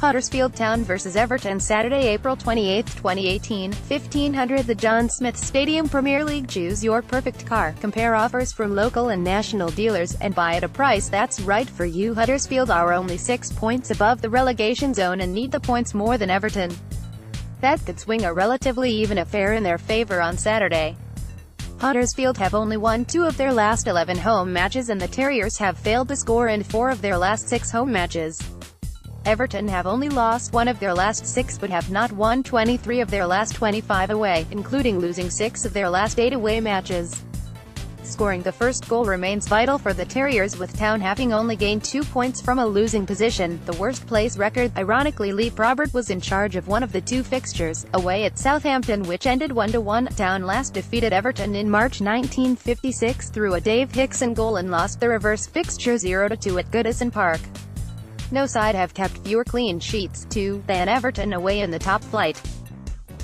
Huddersfield Town vs Everton Saturday, April 28, 2018, 1500 The John Smith Stadium Premier League. Choose your perfect car. Compare offers from local and national dealers, and buy at a price that's right for you. Huddersfield are only 6 points above the relegation zone and need the points more than Everton. That could swing a relatively even affair in their favour on Saturday. Huddersfield have only won 2 of their last 11 home matches, and the Terriers have failed to score in 4 of their last 6 home matches. Everton have only lost 1 of their last 6 but have not won 23 of their last 25 away, including losing 6 of their last 8 away matches. Scoring the first goal remains vital for the Terriers, with Town having only gained 2 points from a losing position, the worst place record. Ironically, Lee Probert was in charge of one of the 2 fixtures, away at Southampton, which ended 1-1. Town last defeated Everton in March 1956 through a Dave Hickson goal and lost the reverse fixture 0-2 at Goodison Park. No side have kept fewer clean sheets, 2, than Everton away in the top flight.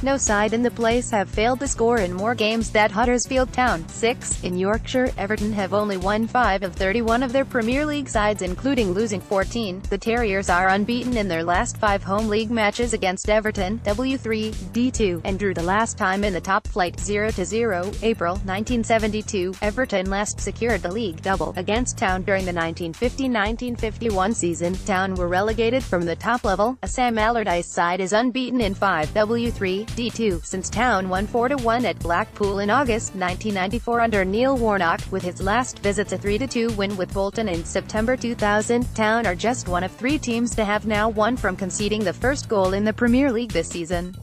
No side in the place have failed to score in more games than Huddersfield Town, 6. In Yorkshire, Everton have only won 5 of 31 of their Premier League sides, including losing 14. The Terriers are unbeaten in their last 5 home league matches against Everton, W3, D2, and drew the last time in the top flight, 0-0, April 1972. Everton last secured the league double against Town during the 1950-1951 season. Town were relegated from the top level. A Sam Allardyce side is unbeaten in 5 W3, D2 since Town won 4-1 at Blackpool in August 1994 under Neil Warnock, with his last visit a 3-2 win with Bolton in September 2000. Town are just one of 3 teams to have now won from conceding the first goal in the Premier League this season.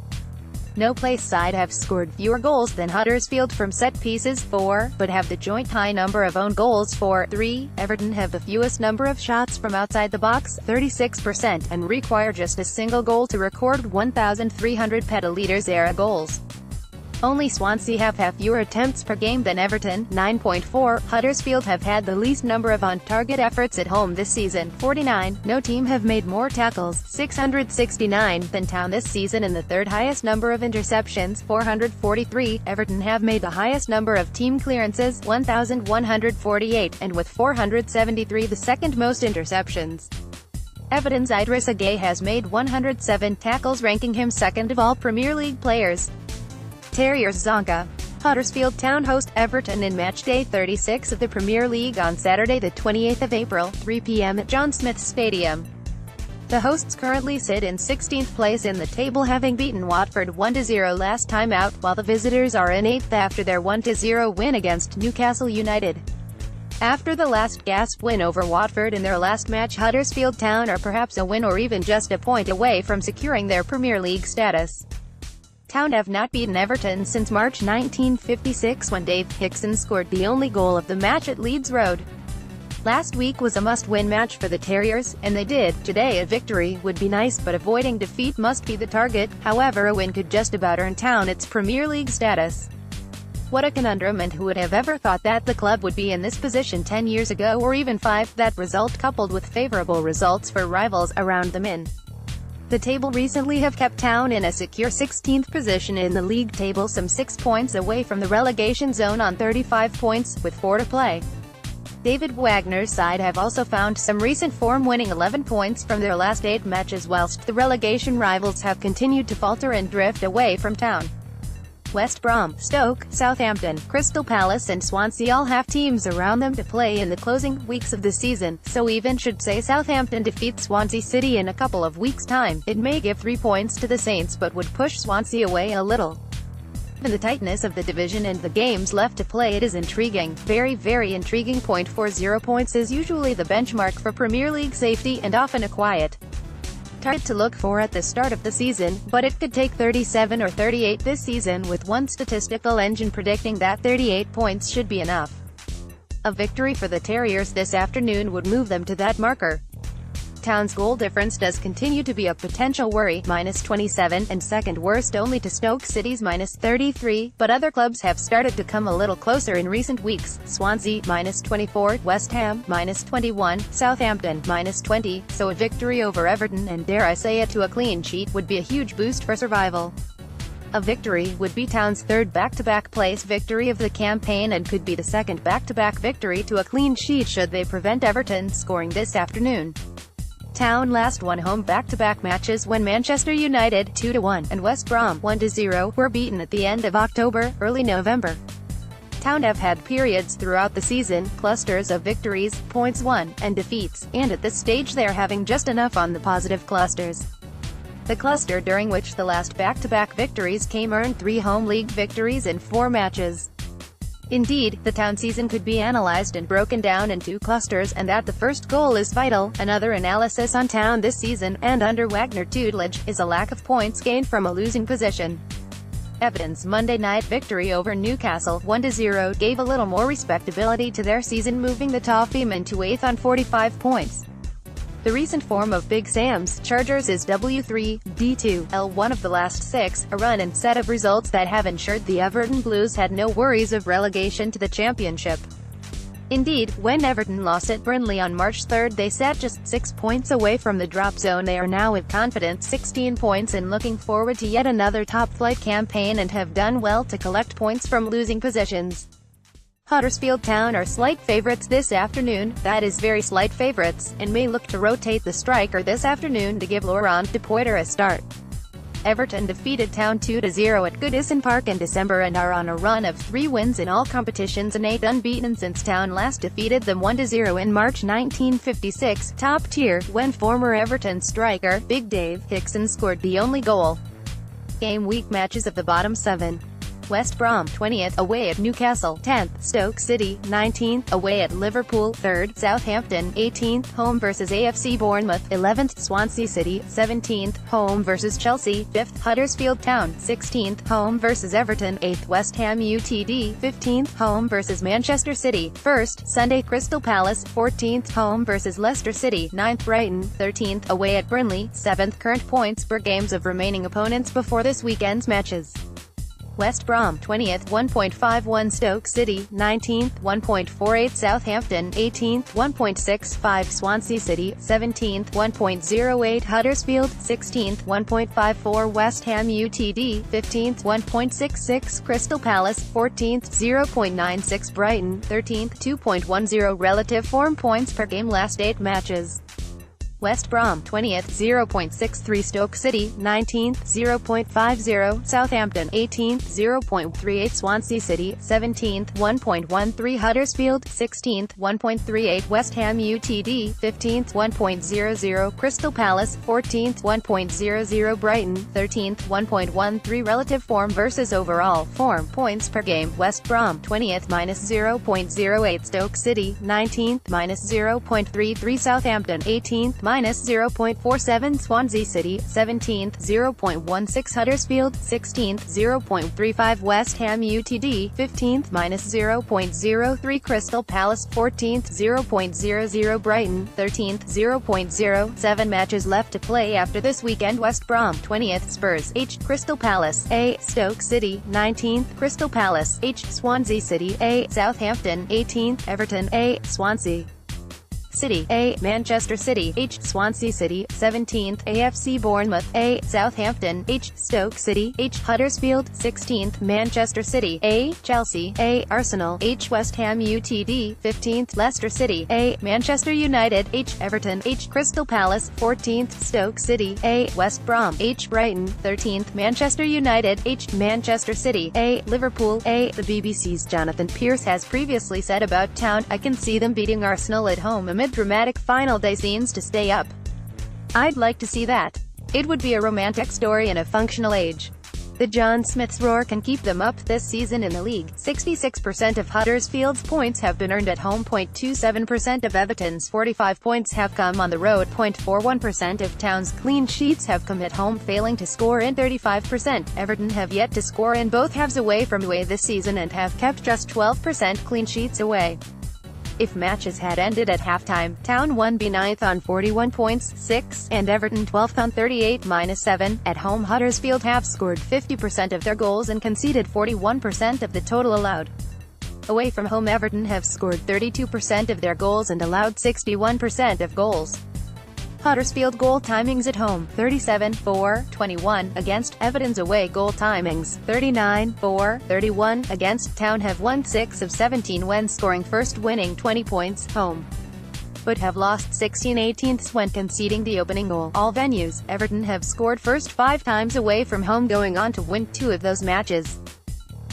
No place side have scored fewer goals than Huddersfield from set pieces, 4, but have the joint high number of own goals, 4. 3. Everton have the fewest number of shots from outside the box, 36%, and require just a single goal to record 1,300 petalitres era goals. Only Swansea have fewer attempts per game than Everton, 9.4. Huddersfield have had the least number of on-target efforts at home this season, 49. No team have made more tackles, 669, than Town this season, and the 3rd highest number of interceptions, 443. Everton have made the highest number of team clearances, 1,148, and with 473 the 2nd most interceptions. Everton's Idrissa Gueye has made 107 tackles, ranking him 2nd of all Premier League players. Terriers Zonka. Huddersfield Town host Everton in matchday 36 of the Premier League on Saturday the 28th of April, 3 p.m. at John Smith Stadium. The hosts currently sit in 16th place in the table, having beaten Watford 1-0 last time out, while the visitors are in 8th after their 1-0 win against Newcastle United. After the last gasp win over Watford in their last match, Huddersfield Town are perhaps a win or even just a point away from securing their Premier League status. Town have not beaten Everton since March 1956, when Dave Hickson scored the only goal of the match at Leeds Road. Last week was a must-win match for the Terriers, and they did. Today a victory would be nice, but avoiding defeat must be the target. However, a win could just about earn Town its Premier League status. What a conundrum, and who would have ever thought that the club would be in this position 10 years ago, or even 5, that result coupled with favourable results for rivals around them in the table recently have kept Town in a secure 16th position in the league table, some 6 points away from the relegation zone on 35 points, with 4 to play. David Wagner's side have also found some recent form, winning 11 points from their last 8 matches, whilst the relegation rivals have continued to falter and drift away from Town. West Brom, Stoke, Southampton, Crystal Palace and Swansea all have teams around them to play in the closing weeks of the season, so even should say Southampton defeat Swansea City in a couple of weeks' time, it may give 3 points to the Saints but would push Swansea away a little. Given the tightness of the division and the games left to play, it is intriguing, very intriguing. 0.40 points is usually the benchmark for Premier League safety, and often a quiet target to look for at the start of the season, but it could take 37 or 38 this season, with one statistical engine predicting that 38 points should be enough. A victory for the Terriers this afternoon would move them to that marker. Town's goal difference does continue to be a potential worry, -27, and second worst only to Stoke City's -33, but other clubs have started to come a little closer in recent weeks. Swansea, -24, West Ham, -21, Southampton, -20, so a victory over Everton, and dare I say it, to a clean sheet, would be a huge boost for survival. A victory would be Town's 3rd back-to-back place victory of the campaign, and could be the 2nd back-to-back victory to a clean sheet should they prevent Everton scoring this afternoon. Town last won home back-to-back matches when Manchester United 2-1 and West Brom 1-0 were beaten at the end of October, early November. Town have had periods throughout the season, clusters of victories, points won, and defeats, and at this stage they're having just enough on the positive clusters. The cluster during which the last back-to-back victories came earned 3 home league victories in 4 matches. Indeed, the Town season could be analyzed and broken down in 2 clusters, and that the first goal is vital. Another analysis on Town this season, and under Wagner tutelage, is a lack of points gained from a losing position. Everton's Monday night victory over Newcastle 1-0 gave a little more respectability to their season, moving the Toffeemen to 8th on 45 points. The recent form of Big Sam's Chargers is W3, D2, L1 of the last 6, a run and set of results that have ensured the Everton Blues had no worries of relegation to the Championship. Indeed, when Everton lost at Burnley on March 3, they sat just 6 points away from the drop zone. They are now with confident 16 points and looking forward to yet another top-flight campaign, and have done well to collect points from losing positions. Huddersfield Town are slight favourites this afternoon, that is very slight favourites, and may look to rotate the striker this afternoon to give Laurent Depoitre a start. Everton defeated Town 2-0 at Goodison Park in December and are on a run of 3 wins in all competitions and 8 unbeaten since Town last defeated them 1-0 in March 1956, top tier, when former Everton striker, Big Dave Hickson scored the only goal. Game week matches of the bottom 7. West Brom 20th, away at Newcastle 10th, Stoke City 19th, away at Liverpool 3rd, Southampton 18th, home versus AFC Bournemouth 11th, Swansea City 17th, home versus Chelsea 5th, Huddersfield Town 16th, home versus Everton 8th, West Ham UTD 15th, home versus Manchester City 1st, Sunday Crystal Palace 14th, home versus Leicester City 9th, Brighton 13th, away at Burnley 7th. Current points per games of remaining opponents before this weekend's matches. West Brom 20th, 1.51 Stoke City 19th, 1.48 Southampton 18th, 1.65 Swansea City 17th, 1.08 Huddersfield 16th, 1.54 West Ham UTD 15th, 1.66 Crystal Palace 14th, 0.96 Brighton 13th, 2.10 relative form points per game last 8 matches. West Brom 20th, 0.63 Stoke City 19th, 0.50 Southampton 18th, 0.38 Swansea City 17th, 1.13 Huddersfield 16th, 1.38 West Ham UTD 15th, 1.00 Crystal Palace 14th, 1.00 Brighton 13th, 1.13 relative form versus overall form points per game. West Brom 20th, -0.08 Stoke City 19th, -0.33 Southampton 18th, -0.47 Swansea City 17th, 0.16 Huddersfield 16th, 0.35 West Ham UTD 15th, -0.03 Crystal Palace 14th, 0.00 Brighton 13th, 0.07 matches left to play after this weekend. West Brom 20th, Spurs H, Crystal Palace A, Stoke City 19th, Crystal Palace H, Swansea City A, Southampton 18th, Everton A, Swansea City A, Manchester City H, Swansea City 17th, AFC Bournemouth A, Southampton H, Stoke City H, Huddersfield 16th, Manchester City A, Chelsea A, Arsenal H, West Ham UTD 15th, Leicester City A, Manchester United H, Everton H, Crystal Palace 14th, Stoke City A, West Brom H, Brighton 13th, Manchester United H, Manchester City A, Liverpool A. The BBC's Jonathan Pearce has previously said about Town, "I can see them beating Arsenal at home amid dramatic final day scenes to stay up. I'd like to see that. It would be a romantic story in a functional age." The John Smith's roar can keep them up this season in the league. 66% of Huddersfield's points have been earned at home. 0.27% of Everton's 45 points have come on the road. 0.41% of Town's clean sheets have come at home, failing to score in 35%. Everton have yet to score in both halves away from away this season and have kept just 12% clean sheets away. If matches had ended at halftime, Town won be 9th on 41 points, 6, and Everton 12th on 38, -7. At home, Huddersfield have scored 50% of their goals and conceded 41% of the total allowed. Away from home, Everton have scored 32% of their goals and allowed 61% of goals. Huddersfield goal timings at home, 37-4-21, against Everton's away goal timings, 39-4-31, against Town have won 6 of 17 when scoring first, winning 20 points, home. but have lost 16/18 when conceding the opening goal. All venues, Everton have scored first 5 times away from home, going on to win 2 of those matches.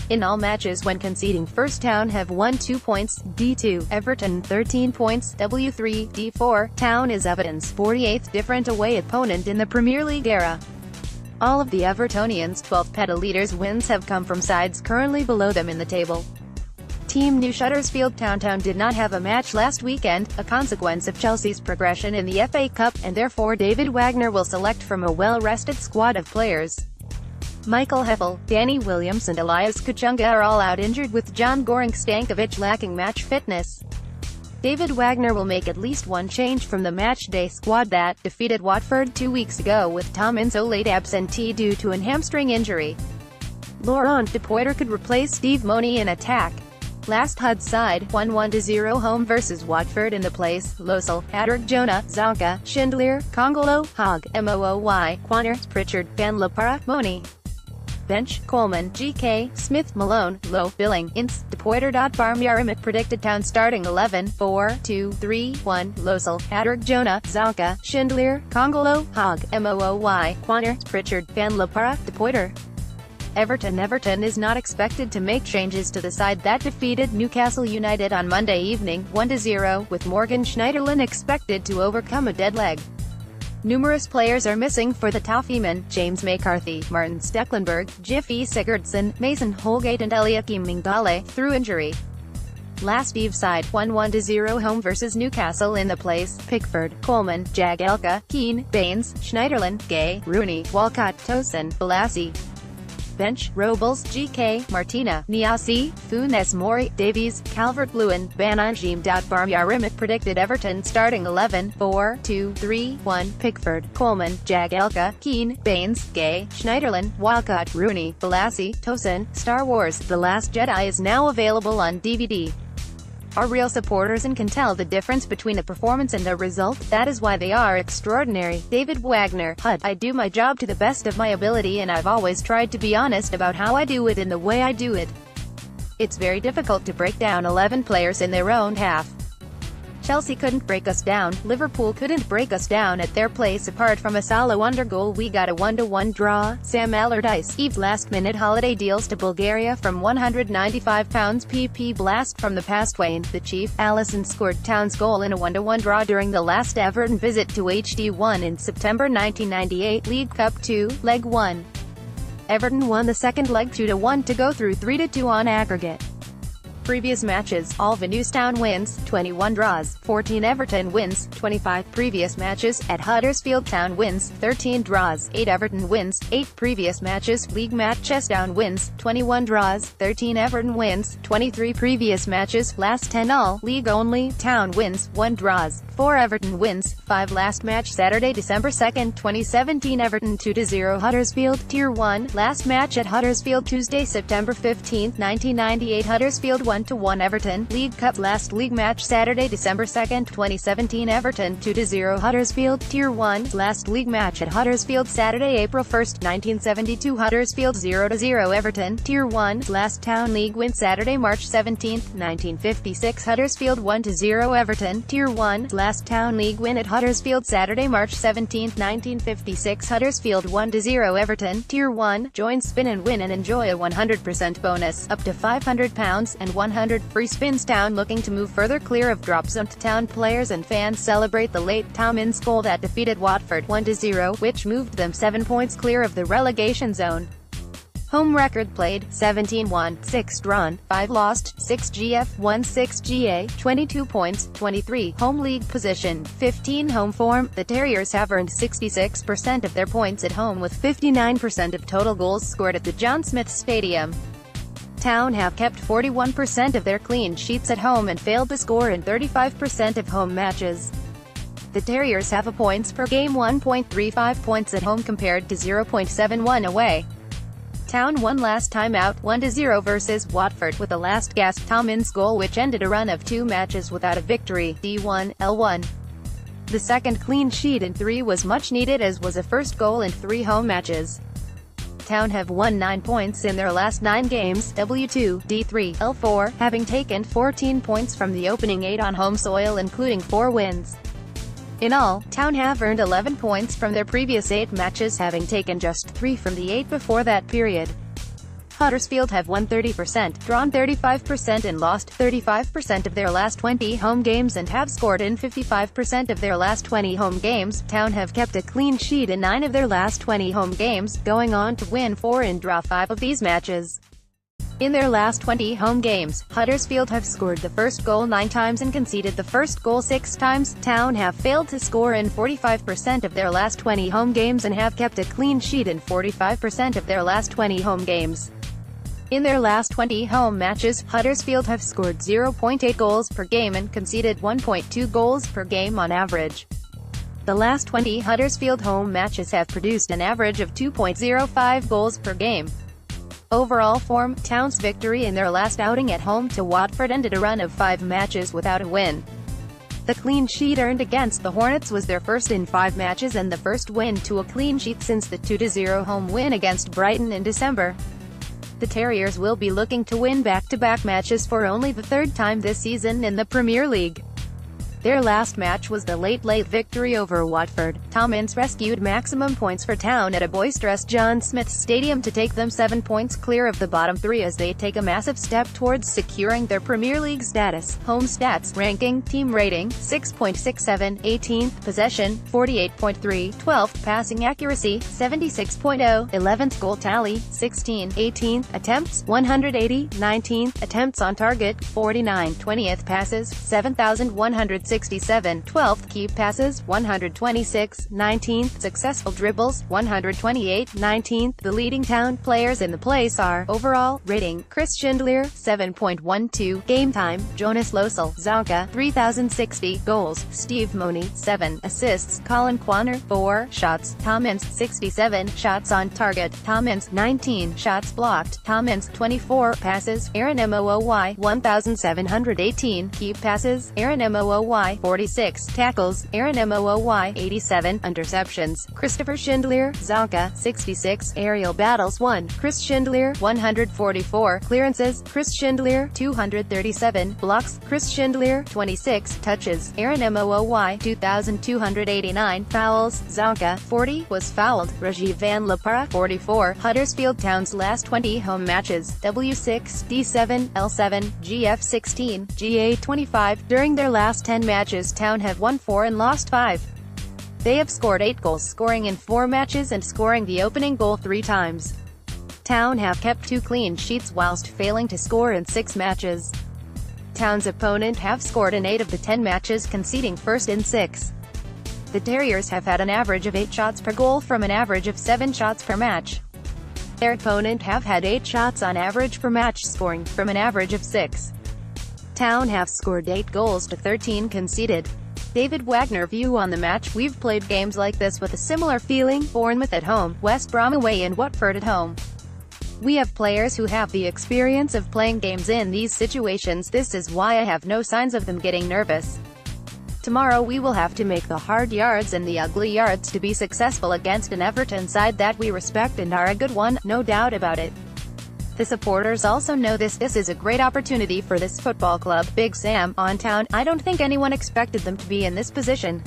In all matches when conceding first, Town have won 2 points, D2, Everton 13 points, W3, D4. Town is Everton's 48th different away opponent in the Premier League era. All of the Evertonians' 12 petalitres wins have come from sides currently below them in the table. Team New Huddersfield Town did not have a match last weekend, a consequence of Chelsea's progression in the FA Cup, and therefore David Wagner will select from a well-rested squad of players. Michael Heffel, Danny Williams and Elias Kachunga are all out injured, with John Goring-Stankovic lacking match fitness. David Wagner will make at least one change from the matchday squad that defeated Watford 2 weeks ago, with Tom Inso late absentee due to a hamstring injury. Laurent Depoitre could replace Steve Money in attack. Last HUD side won 1-0 home versus Watford in the place: Losel, Adric Jonah, Zonka, Schindler, Congolo, Hogg, Mooy, Quanner, Pritchard, Van Lapara, Money. Bench: Coleman, GK, Smith, Malone, Lowe, Billing, Ince, Depoitre. Barmyarimic predicted Town starting 11, 4-2-3-1, Losel, Adric Jonah, Zonka, Schindler, Congolo, Hogg, Mooy, Quanner, Pritchard, Van Lapara, Depoitre. Everton is not expected to make changes to the side that defeated Newcastle United on Monday evening, 1-0, with Morgan Schneiderlin expected to overcome a dead leg. Numerous players are missing for the Toffeemen: James McCarthy, Martin Stecklenburg, Jiffy Sigurdsson, Mason Holgate and Eliakim Mingale, through injury. Last Eve's side won 1-0 home versus Newcastle in the place: Pickford, Coleman, Jagielka, Keane, Baines, Schneiderlin, Gay, Rooney, Walcott, Tosin, Balassi. Bench: Robles, GK, Martina, Niasse, Funes Mori, Davies, Calvert-Lewin, Banajim. Barmyarimic predicted Everton starting 11, 4-2-3-1, Pickford, Coleman, Jagielka, Keane, Baines, Gay, Schneiderlin, Walcott, Rooney, Balassi, Tosin. Star Wars: The Last Jedi is now available on DVD. Are real supporters and can tell the difference between a performance and a result. That is why they are extraordinary. David Wagner, HUD. I do my job to the best of my ability, and I've always tried to be honest about how I do it and the way I do it. It's very difficult to break down 11 players in their own half. Chelsea couldn't break us down, Liverpool couldn't break us down at their place. Apart from a Salah wonder goal, we got a 1-1 draw. Sam Allardyce, Eve's last-minute holiday deals to Bulgaria from £195 PP blast from the past. Wayne, the chief, Alisson scored Town's goal in a 1-1 draw during the last Everton visit to HD1 in September 1998, League Cup 2, Leg 1. Everton won the second leg 2-1 to go through 3-2 on aggregate. Previous matches: all venues Town wins, 21 draws, 14 Everton wins, 25 previous matches. At Huddersfield, Town wins, 13 draws, 8 Everton wins, 8 previous matches. League matches: Town wins, 21 draws, 13 Everton wins, 23 previous matches. Last 10 all, league only, Town wins, 1 draws, 4 Everton wins, 5 last match Saturday, December 2nd, 2017, Everton 2-0 Huddersfield, Tier 1. Last match at Huddersfield Tuesday, September 15, 1998, Huddersfield 1-1 Everton, League Cup. Last league match Saturday, December 2nd, 2017, Everton 2-0 Huddersfield, Tier 1. Last league match at Huddersfield Saturday, April 1st, 1972, Huddersfield 0-0 Everton, Tier 1. Last Town League win Saturday, March 17, 1956, Huddersfield 1-0 Everton, Tier 1. Last Town League win at Huddersfield Saturday, March 17, 1956, Huddersfield 1-0 Everton, Tier 1. Join Spin and Win and enjoy a 100% bonus, up to £500 and 100 free spins. Town looking to move further clear of drop zone. Town players and fans celebrate the late Tom Ince goal that defeated Watford 1-0, which moved them 7 points clear of the relegation zone. Home record played: 17 won, 6 drawn, 5 lost, 6 GF, 1 6 GA, 22 points, 23 home league position, 15 home form. The Terriers have earned 66% of their points at home, with 59% of total goals scored at the John Smith Stadium. Town have kept 41% of their clean sheets at home and failed to score in 35% of home matches. The Terriers have a points per game 1.35 points at home compared to 0.71 away. Town won last time out, 1-0 versus Watford, with a last-gasp Tom Ince goal which ended a run of 2 matches without a victory. D1, L1. The second clean sheet in 3 was much needed, as was a first goal in 3 home matches. Town have won 9 points in their last 9 games, W2, D3, L4, having taken 14 points from the opening 8 on home soil including 4 wins. In all, Town have earned 11 points from their previous 8 matches, having taken just 3 from the 8 before that period. Huddersfield have won 30%, drawn 35% and lost 35% of their last 20 home games and have scored in 55% of their last 20 home games. Town have kept a clean sheet in 9 of their last 20 home games, going on to win 4 and draw 5 of these matches. In their last 20 home games, Huddersfield have scored the first goal 9 times and conceded the first goal 6 times. Town have failed to score in 45% of their last 20 home games and have kept a clean sheet in 45% of their last 20 home games. In their last 20 home matches, Huddersfield have scored 0.8 goals per game and conceded 1.2 goals per game on average. The last 20 Huddersfield home matches have produced an average of 2.05 goals per game. Overall form, Town's victory in their last outing at home to Watford ended a run of 5 matches without a win. The clean sheet earned against the Hornets was their first in 5 matches and the first win to a clean sheet since the 2-0 home win against Brighton in December. The Terriers will be looking to win back-to-back matches for only the 3rd time this season in the Premier League. Their last match was the late victory over Watford. Tom Ince rescued maximum points for Town at a boisterous John Smith Stadium to take them 7 points clear of the bottom 3 as they take a massive step towards securing their Premier League status. Home stats, ranking, team rating, 6.67, 18th, possession, 48.3, 12th, passing accuracy, 76.0, 11th, goal tally, 16, 18th, attempts, 180, 19th, attempts on target, 49, 20th, passes, 7,167, 12th, key passes, 126, 19th, successful dribbles, 128, 19th. The leading Town players in the place are: overall rating, Chris Schindler, 7.12, game time, Jonas Losel, Zonka, 3,060, goals, Steve Money, 7, assists, Colin Quaner, 4, shots, Tom Ince, 67, shots on target, Tom Ince, 19, shots blocked, Tom Ince, 24, passes, Aaron Mooy, 1,718, key passes, Aaron Mooy, 46, tackles, Aaron Mooy, 87, interceptions, Christopher Schindler, Zonka, 66, aerial battles 1, Chris Schindler, 144, clearances, Chris Schindler, 237, blocks, Chris Schindler, 26, touches, Aaron Mooy, 2,289, fouls, Zonka, 40, was fouled, Rajiv Van Lepara, 44, Huddersfield Town's last 20 home matches, W6, D7, L7, GF16, GA25, during their last 10 matches Town have won 4 and lost 5. They have scored 8 goals, scoring in 4 matches and scoring the opening goal 3 times. Town have kept 2 clean sheets whilst failing to score in 6 matches. Town's opponent have scored in 8 of the 10 matches, conceding first in 6. The Terriers have had an average of 8 shots per goal from an average of 7 shots per match. Their opponent have had 8 shots on average per match, scoring from an average of 6. Town have scored 8 goals to 13 conceded. David Wagner view on the match: we've played games like this with a similar feeling, Bournemouth at home, West Brom away and Watford at home. We have players who have the experience of playing games in these situations. This is why I have no signs of them getting nervous. Tomorrow we will have to make the hard yards and the ugly yards to be successful against an Everton side that we respect and are a good one, no doubt about it. The supporters also know this is a great opportunity for this football club. Big Sam, on Town, I don't think anyone expected them to be in this position.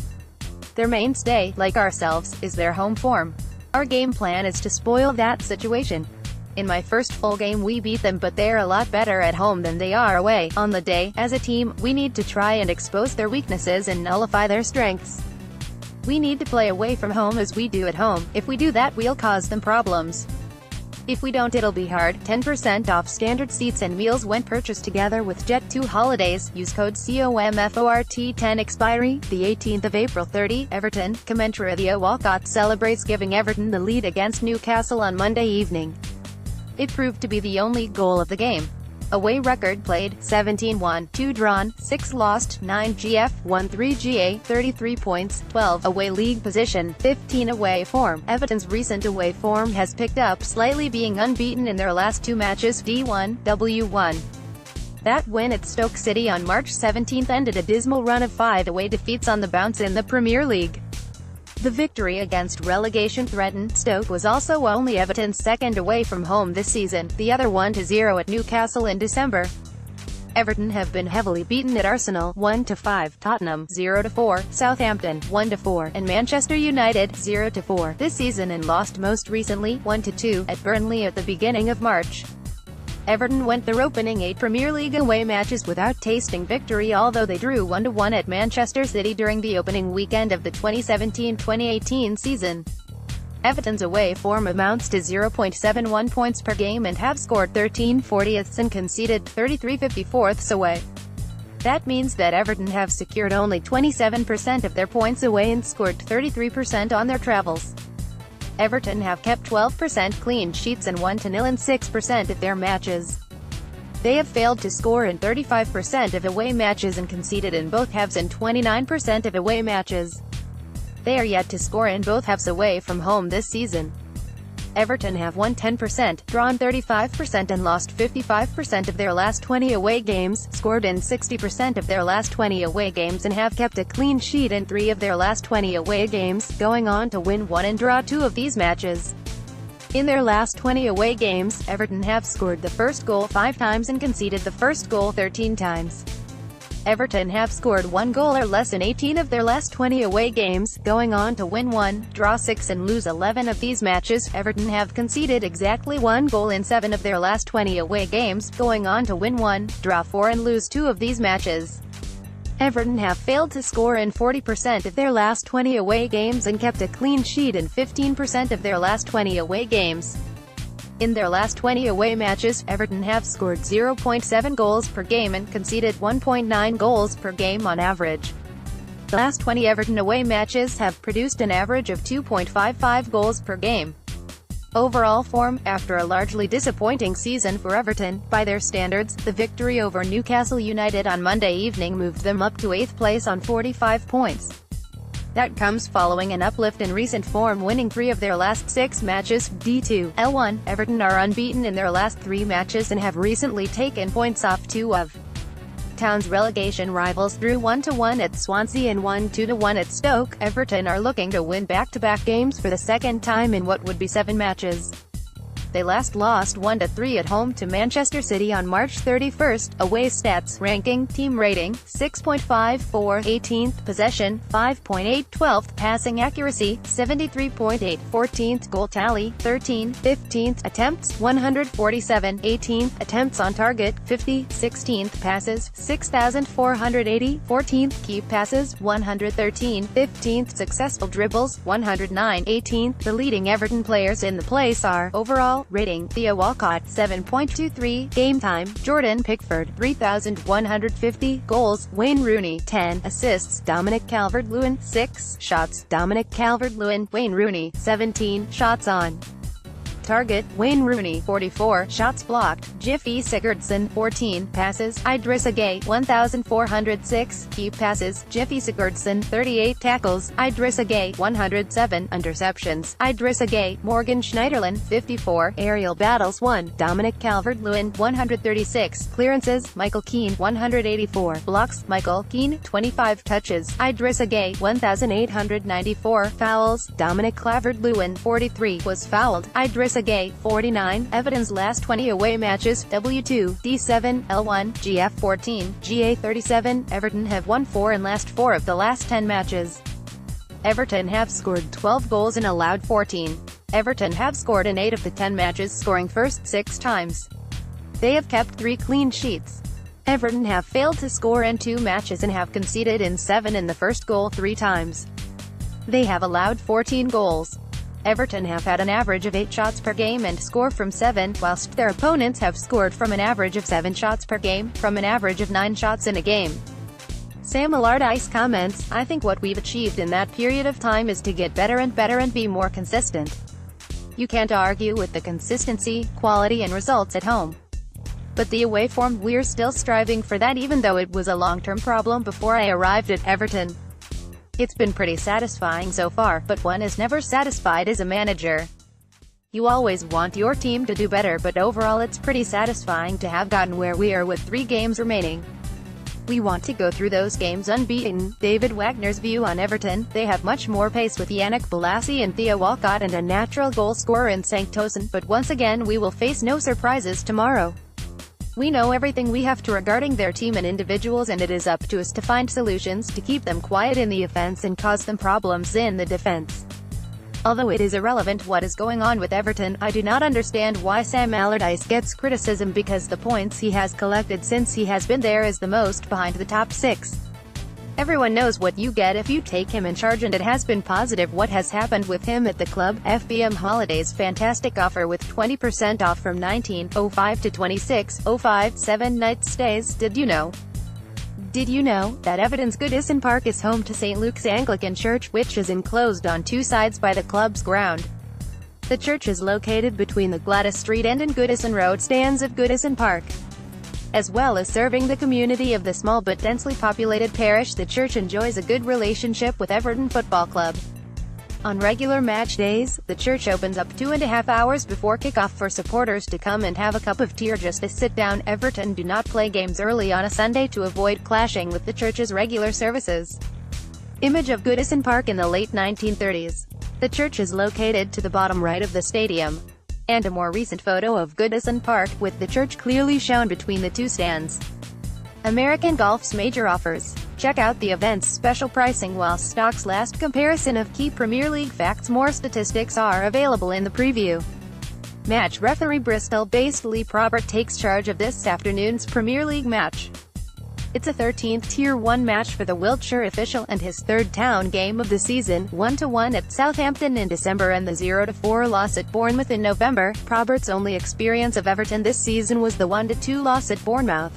Their mainstay, like ourselves, is their home form. Our game plan is to spoil that situation. In my first full game we beat them, but they're a lot better at home than they are away. On the day, as a team, we need to try and expose their weaknesses and nullify their strengths. We need to play away from home as we do at home. If we do that, we'll cause them problems. If we don't, it'll be hard. 10% off standard seats and meals when purchased together with Jet2 Holidays. Use code COMFORT10. Expiry, the 18th of April. 30, Everton, Commentary. Walcott celebrates giving Everton the lead against Newcastle on Monday evening. It proved to be the only goal of the game. Away record played, 17-1, 2 drawn, 6 lost, 9 GF, 1 3 GA, 33 points, 12 away league position, 15 away form. Everton's recent away form has picked up slightly, being unbeaten in their last 2 matches, D1, W1. That win at Stoke City on March 17 ended a dismal run of 5 away defeats on the bounce in the Premier League. The victory against relegation-threatened Stoke was also only Everton's second away from home this season, the other 1-0 at Newcastle in December. Everton have been heavily beaten at Arsenal 1-5, Tottenham 0-4, Southampton 1-4, and Manchester United 0-4 this season, and lost most recently 1-2 at Burnley at the beginning of March. Everton went their opening 8 Premier League away matches without tasting victory, although they drew 1-1 at Manchester City during the opening weekend of the 2017-2018 season. Everton's away form amounts to 0.71 points per game and have scored 13 40ths and conceded 33 54ths away. That means that Everton have secured only 27% of their points away and scored 33% on their travels. Everton have kept 12% clean sheets and 1-0 in 6% of their matches. They have failed to score in 35% of away matches and conceded in both halves in 29% of away matches. They are yet to score in both halves away from home this season. Everton have won 10%, drawn 35% and lost 55% of their last 20 away games, scored in 60% of their last 20 away games and have kept a clean sheet in 3 of their last 20 away games, going on to win 1 and draw 2 of these matches. In their last 20 away games, Everton have scored the first goal 5 times and conceded the first goal 13 times. Everton have scored 1 goal or less in 18 of their last 20 away games, going on to win 1, draw 6 and lose 11 of these matches. Everton have conceded exactly 1 goal in 7 of their last 20 away games, going on to win 1, draw 4 and lose 2 of these matches. Everton have failed to score in 40% of their last 20 away games and kept a clean sheet in 15% of their last 20 away games. In their last 20 away matches, Everton have scored 0.7 goals per game and conceded 1.9 goals per game on average. The last 20 Everton away matches have produced an average of 2.55 goals per game. Overall form, after a largely disappointing season for Everton, by their standards, the victory over Newcastle United on Monday evening moved them up to 8th place on 45 points. That comes following an uplift in recent form, winning 3 of their last 6 matches. D2, L1, Everton are unbeaten in their last 3 matches and have recently taken points off 2 of Town's relegation rivals, drew 1-1 at Swansea and 1-1 at Stoke. Everton are looking to win back-to-back games for the second time in what would be 7 matches. They last lost 1-3 at home to Manchester City on March 31st. Away stats, ranking, team rating, 6.54, 18th, possession, 5.8, 12th, passing accuracy, 73.8, 14th, goal tally, 13, 15th, attempts, 147, 18th, attempts on target, 50, 16th, passes, 6,480, 14th, key passes, 113, 15th, successful dribbles, 109, 18th. The leading Everton players in the place are, overall rating, Theo Walcott, 7.23, game time, Jordan Pickford, 3,150, goals, Wayne Rooney, 10, assists, Dominic Calvert-Lewin, 6, shots, Dominic Calvert-Lewin, Wayne Rooney, 17, shots on target, Wayne Rooney, 44, shots blocked, Gylfi Sigurdsson, 14, passes, Idrissa Gueye, 1,406, key passes, Gylfi Sigurdsson, 38, tackles, Idrissa Gueye, 107, interceptions, Idrissa Gueye, Morgan Schneiderlin, 54, aerial battles 1, Dominic Calvert-Lewin, 136, clearances, Michael Keane, 184, blocks, Michael Keane, 25 touches, Idrissa Gueye, 1,894, fouls, Dominic Calvert-Lewin, 43, was fouled, Idrissa Gueye, 49, Everton's last 20 away matches, W2, D7, L1, GF 14, GA 37, Everton have won 4 and last 4 of the last 10 matches. Everton have scored 12 goals and allowed 14. Everton have scored in 8 of the 10 matches, scoring first 6 times. They have kept 3 clean sheets. Everton have failed to score in 2 matches and have conceded in 7 in the first goal 3 times. They have allowed 14 goals. Everton have had an average of 8 shots per game and score from 7, whilst their opponents have scored from an average of 7 shots per game, from an average of 9 shots in a game. Sam Allardyce comments, I think what we've achieved in that period of time is to get better and be more consistent. You can't argue with the consistency, quality and results at home. But the away form, we're still striving for that, even though it was a long-term problem before I arrived at Everton. It's been pretty satisfying so far, but one is never satisfied as a manager. You always want your team to do better, but overall it's pretty satisfying to have gotten where we are with 3 games remaining. We want to go through those games unbeaten. David Wagner's view on Everton: they have much more pace with Yannick Bolasie and Theo Walcott and a natural goal scorer in St. Tosin, but once again we will face no surprises tomorrow. We know everything we have to regarding their team and individuals, and it is up to us to find solutions to keep them quiet in the offense and cause them problems in the defense. Although it is irrelevant what is going on with Everton, I do not understand why Sam Allardyce gets criticism, because the points he has collected since he has been there is the most behind the top 6. Everyone knows what you get if you take him in charge, and it has been positive what has happened with him at the club. FBM Holidays fantastic offer with 20% off from 19.05 to 26.05, 7 night stays. Did you know that Everton's Goodison Park is home to St. Luke's Anglican Church, which is enclosed on 2 sides by the club's ground? The church is located between the Gladys Street end and Goodison Road stands of Goodison Park. As well as serving the community of the small but densely populated parish, the church enjoys a good relationship with Everton Football Club. On regular match days, the church opens up 2.5 hours before kickoff for supporters to come and have a cup of tea or just to sit down. Everton do not play games early on a Sunday to avoid clashing with the church's regular services. Image of Goodison Park in the late 1930s. The church is located to the bottom right of the stadium. And a more recent photo of Goodison Park, with the church clearly shown between the 2 stands. American Golf's major offers. Check out the event's special pricing while stocks last. Comparison of key Premier League facts. More statistics are available in the preview. Match referee: Bristol-based Lee Probert takes charge of this afternoon's Premier League match. It's a 13th Tier 1 match for the Wiltshire official, and his 3rd town game of the season, 1-1 at Southampton in December and the 0-4 loss at Bournemouth in November. Probert's only experience of Everton this season was the 1-2 loss at Bournemouth.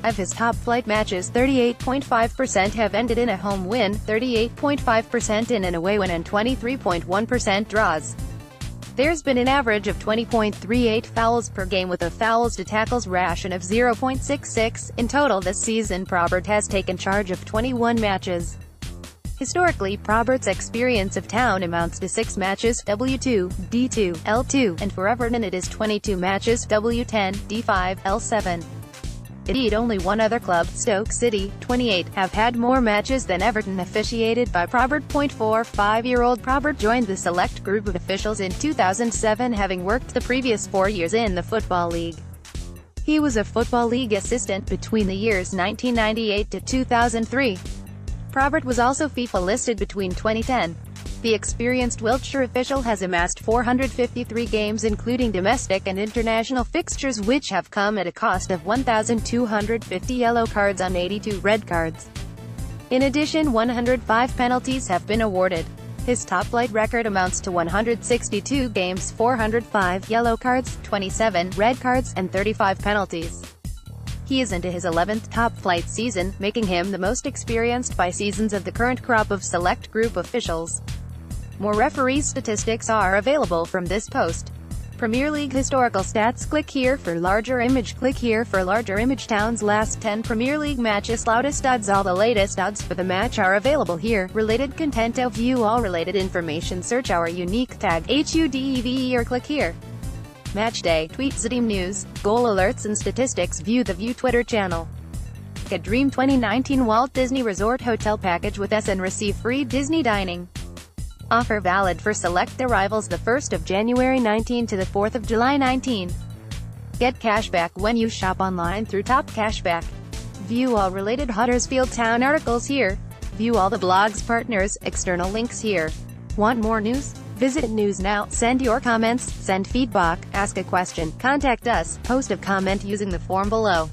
Of his top-flight matches, 38.5% have ended in a home win, 38.5% in an away win, and 23.1% draws. There's been an average of 20.38 fouls per game, with a fouls-to-tackles ration of 0.66. In total this season, Probert has taken charge of 21 matches. Historically, Probert's experience of town amounts to 6 matches, W2, D2, L2, and for Everton it is 22 matches, W10, D5, L7. Indeed, only one other club, Stoke City, 28, have had more matches than Everton officiated by Probert. 45-year-old Probert joined the select group of officials in 2007, having worked the previous 4 years in the Football League. He was a Football League assistant between the years 1998 to 2003. Probert was also FIFA listed between 2010. The experienced Wiltshire official has amassed 453 games, including domestic and international fixtures, which have come at a cost of 1,250 yellow cards on 82 red cards. In addition, 105 penalties have been awarded. His top-flight record amounts to 162 games, 405 yellow cards, 27 red cards, and 35 penalties. He is into his 11th top-flight season, making him the most experienced by seasons of the current crop of select group officials. More referee statistics are available from this post. Premier League historical stats. Click here for larger image. Click here for larger image. Town's last 10 Premier League matches. Loudest odds. All the latest odds for the match are available here. Related content. To view all related information, search our unique tag HUDDEVE or click here. Match day. Tweet Stadium News, goal alerts and statistics. View the View Twitter channel. A Dream 2019 Walt Disney Resort Hotel Package with S and receive free Disney dining. Offer valid for select arrivals the 1st of January 19 to the 4th of July 19. Get cashback when you shop online through Top Cashback. View all related Huddersfield Town articles here. View all the blog's partners, external links here. Want more news? Visit News Now. Send your comments, send feedback, ask a question, contact us, post a comment using the form below.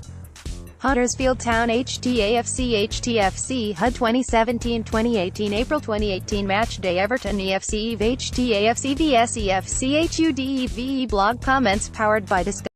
Huddersfield Town HTAFC HUD 2017-2018 April 2018 Match Day Everton EFC HTAFC vs EFC HUDEVE Blog comments powered by Discover.